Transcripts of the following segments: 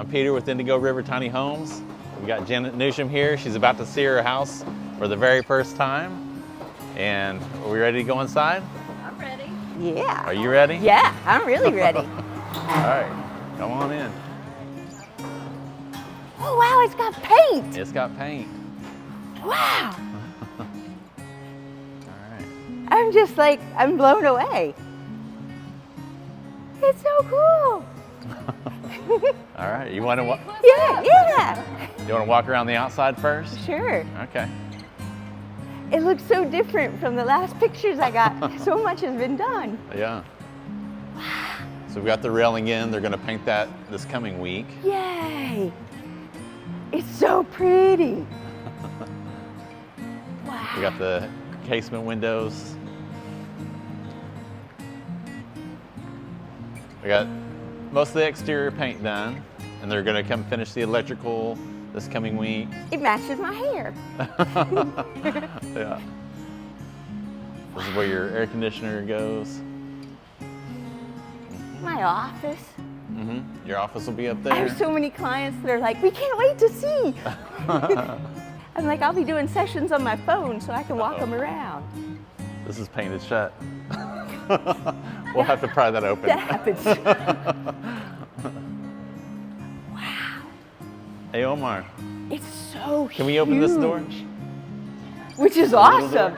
I'm Peter with Indigo River Tiny Homes. We got Janet Newsham here. She's about to see her house for the very first time. And are we ready to go inside? I'm ready. Yeah. Are you ready? Yeah, I'm really ready. All right, come on in. Oh, wow, it's got paint. It's got paint. Wow. All right. I'm just like, I'm blown away. It's so cool. All right, you want to Yeah. you want to walk around the outside first? Sure. Okay. It looks so different from the last pictures I got. So much has been done. Yeah. So we've got the railing in. They're going to paint that this coming week. Yay. It's so pretty. Wow. We got the casement windows. We got most of the exterior paint done, and they're going to come finish the electrical this coming week. It matches my hair. Yeah. This is where your air conditioner goes. My office. Your office will be up I there. have so many clients that are like, we can't wait to see. I'm like, I'll be doing sessions on my phone so I can walk them around. This is painted shut. We'll have to pry that open. That happens. Wow. Hey, Omar, It's so huge. can we open this door? Which is little awesome. door?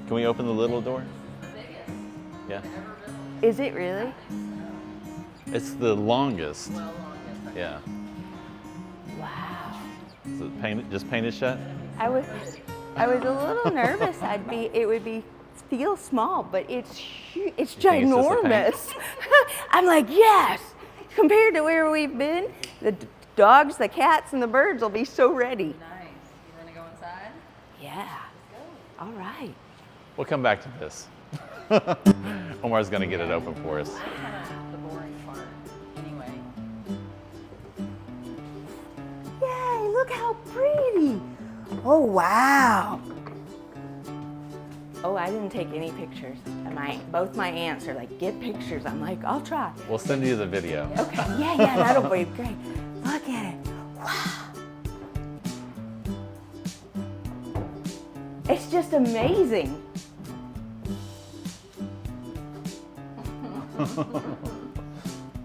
Can we open the little door? Yeah. Is it really? It's the longest. Yeah. Wow. Is it painted, just painted shut? I was a little nervous. It would feel small, but it's huge. It's You think it's just the paint? ginormous. I'm like, yes. Compared to where we've been, the dogs, the cats, and the birds will be so ready. Nice. You want to go inside? Yeah. All right. We'll come back to this. Omar's going to get it open for us. Kind of the boring part. Anyway. Yay, look how pretty. Oh, wow. Oh, I didn't take any pictures. And both my aunts are like, get pictures. I'm like, I'll try. We'll send you the video. Okay, yeah, that'll be great. Look at it. Wow. It's just amazing.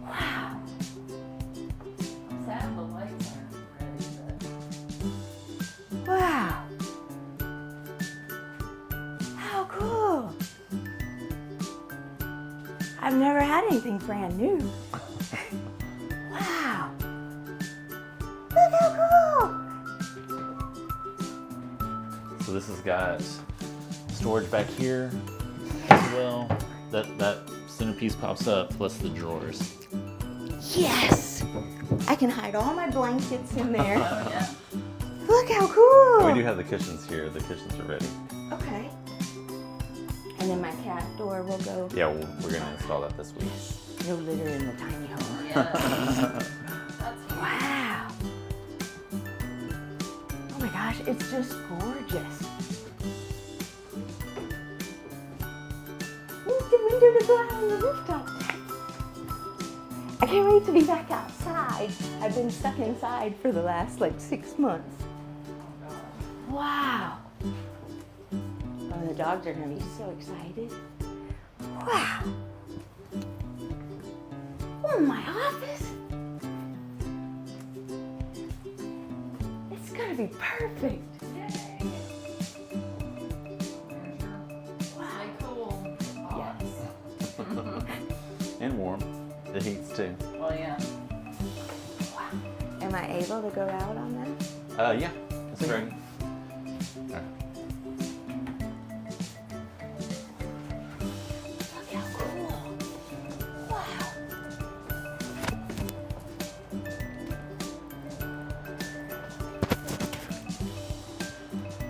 Wow. Sad the lights aren't ready, Wow. How cool. I've never had anything brand new. Wow. Look how cool. So this has got storage back here as well. That centerpiece pops up, plus the drawers. Yes. I can hide all my blankets in there. Yeah. Look how cool. We do have the cushions here. The cushions are ready. Okay. And then my cat door will go. Yeah, we're going to install that this week. No litter in the tiny home. Yeah. That's Wow. Oh my gosh, it's just gorgeous. Use the window to go out on the rooftop. I can't wait to be back outside. I've been stuck inside for the last like 6 months. Wow. Oh, the dogs are gonna be so excited. Wow. Oh, my office. It's gonna be perfect. really cool. Yes. And warm. It heats too. Well, yeah. Wow. Am I able to go out on that? Yeah, that's great. All right. Look how cool. Wow.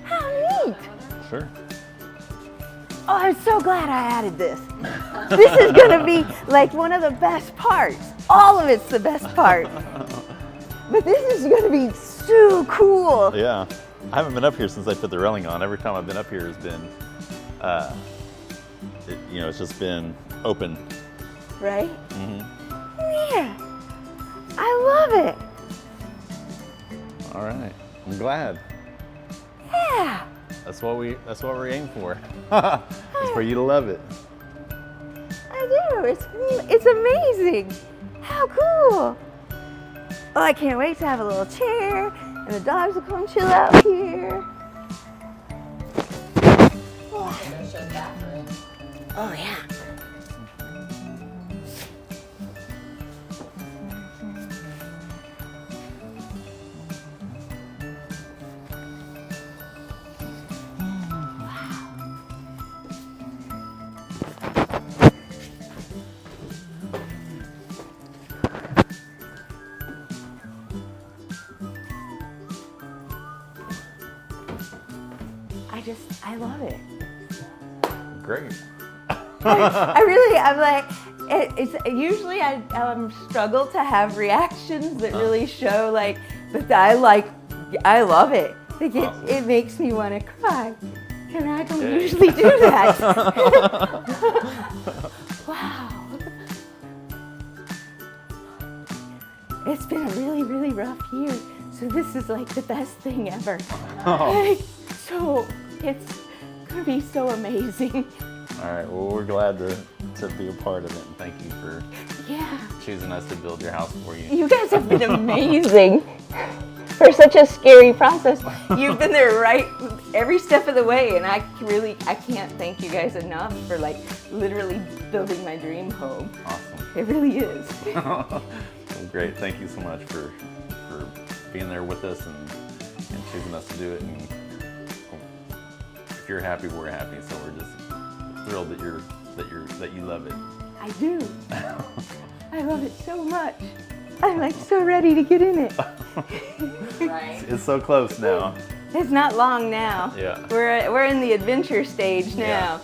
How neat. Sure. Oh, I'm so glad I added this. This is gonna be like one of the best parts. All of it's the best part. But this is gonna be so cool. Yeah. I haven't been up here since I put the railing on. Every time I've been up here has been, it's just been open. Right? Mm-hmm. Yeah. I love it. All right, I'm glad. Yeah. That's what we're aiming for. It's for you to love it. I do. It's amazing. How cool. Oh, I can't wait to have a little chair and the dogs will come chill out here. Go shut bathroom. Oh, yeah. I love it. Great. I'm like, it's usually I struggle to have reactions that really show like, but I love it. Like it makes me want to cry, and I don't usually do that. Wow. It's been a really, really rough year, so this is like the best thing ever. Like, so it's gonna be so amazing. All right, well, we're glad to be a part of it, and thank you for Yeah. choosing us to build your house for you. You guys have been amazing for such a scary process. You've been there right every step of the way, and I can't thank you guys enough for like literally building my dream home. Awesome. It really is. Well, great. Thank you so much for being there with us and choosing us to do it. And if you're happy, we're happy. So we're just thrilled that you love it. I do. I love it so much. I'm like so ready to get in it. Right. It's so close now. It's not long now. Yeah. We're in the adventure stage now. Yeah.